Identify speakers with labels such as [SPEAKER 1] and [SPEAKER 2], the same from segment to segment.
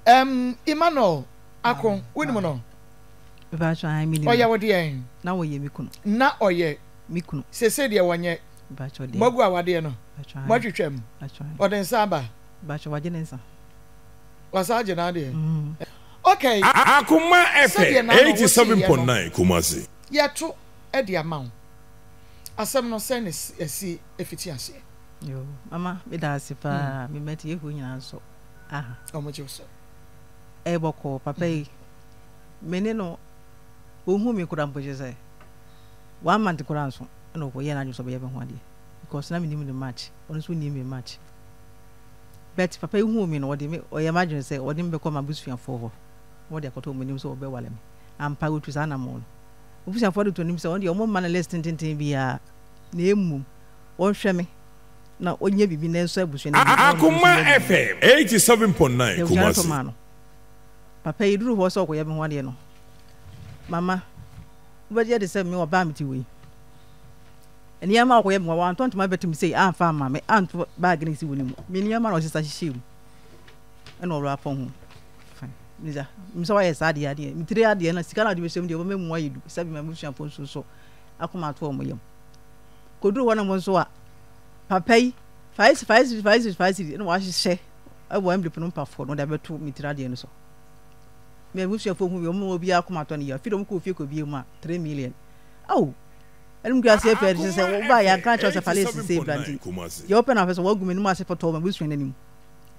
[SPEAKER 1] Emmanuel Akon woni no
[SPEAKER 2] ba try mi
[SPEAKER 1] oya wode en
[SPEAKER 2] na wo ye mi kunu
[SPEAKER 1] na oye
[SPEAKER 2] mi kunu
[SPEAKER 1] sese de wonye
[SPEAKER 2] ba try de
[SPEAKER 1] magu awade no
[SPEAKER 2] ba try
[SPEAKER 1] mo twetwam
[SPEAKER 2] ba try
[SPEAKER 1] oden saba
[SPEAKER 2] ba try waje nensa
[SPEAKER 1] wasaje na de okay
[SPEAKER 3] Akoma FM 87.9 Kumasi
[SPEAKER 1] yeto e de amaw asem no sen esi efiti ase
[SPEAKER 2] yo mama me da asipa me meti ye hu nyina so aha
[SPEAKER 1] omoje so
[SPEAKER 2] e boko papa yi mene no ohu mi kura mpoje sai 1 month kura nso na ko ye na nso be ye be ho ade because na me nim the match ono so nim me match bet papa yi hu mi no ode me oye imagine say ode me be ko ma busuan fo ho wode akoto mo nim so obe wale me ampa go tu sana mo no busuan fo de to nim say ode o mo man list tintin bia na emu o hwe me na onye bibi na nso abusuan
[SPEAKER 3] Akoma FM 87.9 Kumasi
[SPEAKER 2] papa yi duru ho so ko ye be ho ade no mama ubedi de say me oba meti we eni ama ko ye mo wa tonto ma betim say amfa ma me anto bag ni si woni mu me ni ama no sisa hihim ena oro apo ho fine niza mi so wa ye sa ade mi tire ade na sika na de besem de o memu ayidu sabi ma busuan fo so akoma to o mo yam ko duru ho na mo so a papa yi five ena wa hye abo am de pono pa fo no da beto mi tire ade no so me busuan fo hu yo mo obi akoma to ne ya fidom ko fie ko bi mu a 3 million oh elum gasi e pere se wo ba ya kan cho se fale se brandy you open up so wo gumi ni ma se photo ma busuan nanim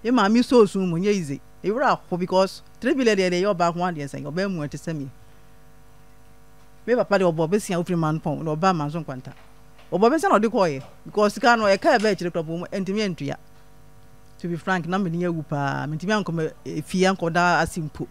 [SPEAKER 2] e ma mi so sun mo nye ize e wura ko because 3 billion de yo ba ho ade sen yo ba mu ate sami me papa de obo be sia ofri man pon no ba man so kwanta obo be sia no de ko ye because ka no e ka be chire kropo mo entimi entua to be frank na me ni agu pa me ntimi anko fie anko da asimpo